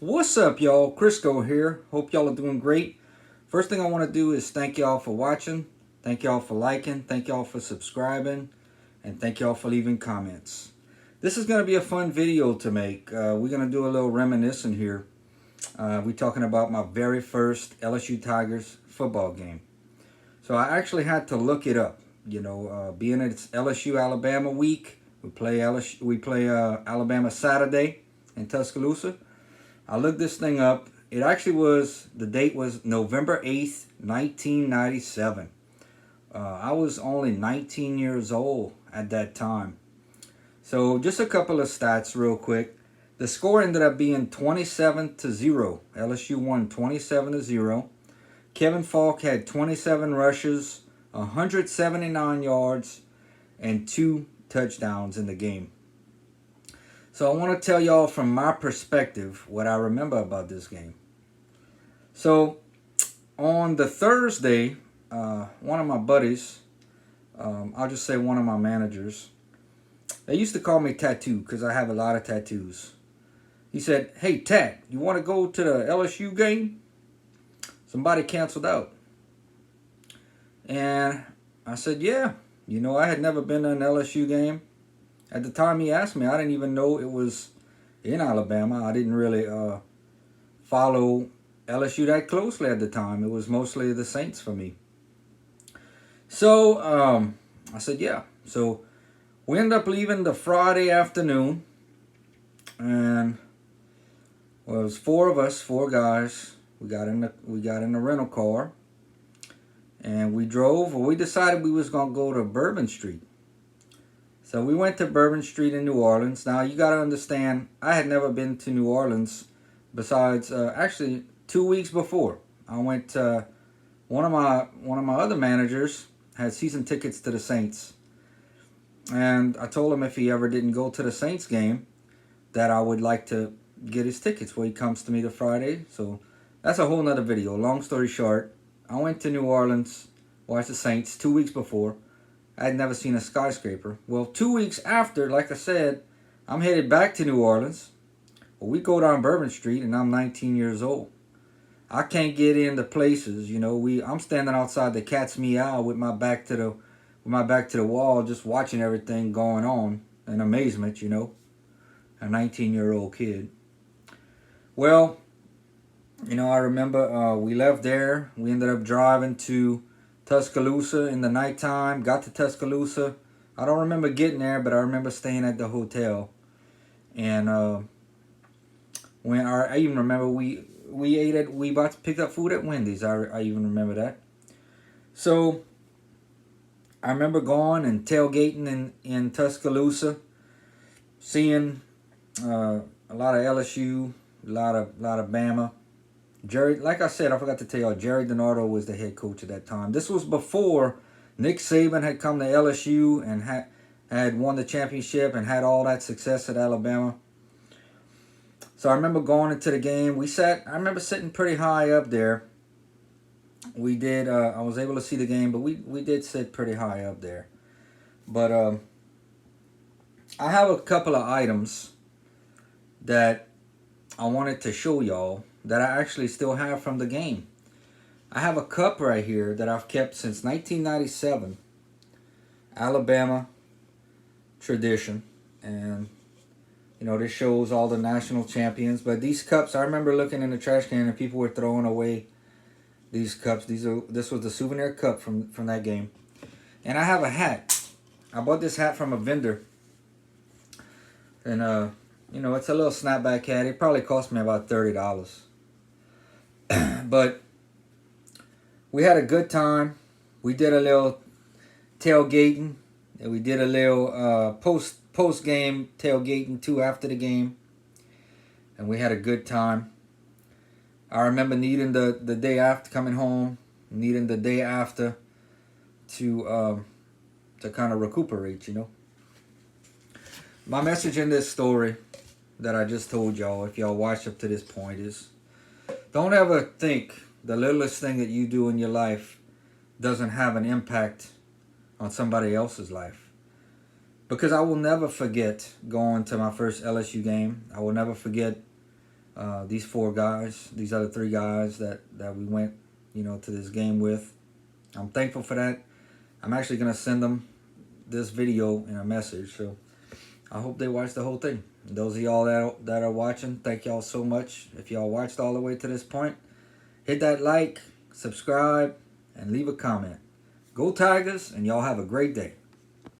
What's up, y'all? Crisco here. Hope y'all are doing great. First thing I want to do is thank y'all for watching. Thank y'all for liking. Thank y'all for subscribing. And thank y'all for leaving comments. This is going to be a fun video to make. We're going to do a little reminiscing here. We're talking about my very first LSU Tigers football game. So I actually had to look it up. Being it's LSU Alabama week, we play Alabama Saturday in Tuscaloosa. I looked this thing up. The date was November 8th, 1997. I was only 19 years old at that time. So just a couple of stats real quick. The score ended up being 27-0. LSU won 27-0. Kevin Falk had 27 rushes, 179 yards, and 2 touchdowns in the game. So I want to tell y'all from my perspective what I remember about this game. So on the Thursday, one of my buddies, I'll just say one of my managers, they used to call me Tattoo because I have a lot of tattoos. He said, "Hey Tat, you want to go to the LSU game? Somebody canceled out." And I said, "Yeah." I had never been to an LSU game. At the time he asked me, I didn't even know it was in Alabama. I didn't really follow LSU that closely at the time. It was mostly the Saints for me. So I said, yeah. So we ended up leaving the Friday afternoon. And it was four of us, four guys. We got in the rental car. And we decided we was going to go to Bourbon Street. So we went to Bourbon Street in New Orleans. Now you got to understand, I had never been to New Orleans besides actually 2 weeks before. I went one of my other managers had season tickets to the Saints. And I told him if he ever didn't go to the Saints game that I would like to get his tickets when he comes to me the Friday. So that's a whole nother video. Long story short, I went to New Orleans, watched the Saints 2 weeks before. I had never seen a skyscraper. Well, 2 weeks after, like I said, I'm headed back to New Orleans. Well, we go down Bourbon Street, and I'm 19 years old. I can't get into places, I'm standing outside the Cat's Meow with my back to the wall, just watching everything going on in amazement. A 19-year-old kid. Well, I remember we left there. We ended up driving to Tuscaloosa in the nighttime. Got to Tuscaloosa. I don't remember getting there, but I remember staying at the hotel. And I even remember we about to pick up food at Wendy's. I even remember that. So I remember going and tailgating in Tuscaloosa, seeing a lot of LSU, a lot of Bama. Jerry, like I said, I forgot to tell y'all, Jerry DiNardo was the head coach at that time. This was before Nick Saban had come to LSU and had won the championship and had all that success at Alabama. So I remember going into the game. I remember sitting pretty high up there. We did, I was able to see the game, but we did sit pretty high up there. But I have a couple of items that I wanted to show y'all that I actually still have from the game. I have a cup right here that I've kept since 1997. Alabama tradition. And, this shows all the national champions. But these cups, I remember looking in the trash can and people were throwing away these cups. This was the souvenir cup from that game. And I have a hat. I bought this hat from a vendor. And, it's a little snapback hat. It probably cost me about $30. But we had a good time. We did a little tailgating. And we did a little post game tailgating too after the game. And we had a good time. I remember needing the day after coming home, needing the day after to kind of recuperate, My message in this story that I just told y'all, if y'all watched up to this point, is don't ever think the littlest thing that you do in your life doesn't have an impact on somebody else's life. Because I will never forget going to my first LSU game. I will never forget these 4 guys, these other 3 guys that we went, to this game with. I'm thankful for that. I'm actually gonna send them this video in a message, so I hope they watch the whole thing. And those of y'all that are watching, thank y'all so much. If y'all watched all the way to this point, hit that like, subscribe, and leave a comment. Go Tigers, and y'all have a great day.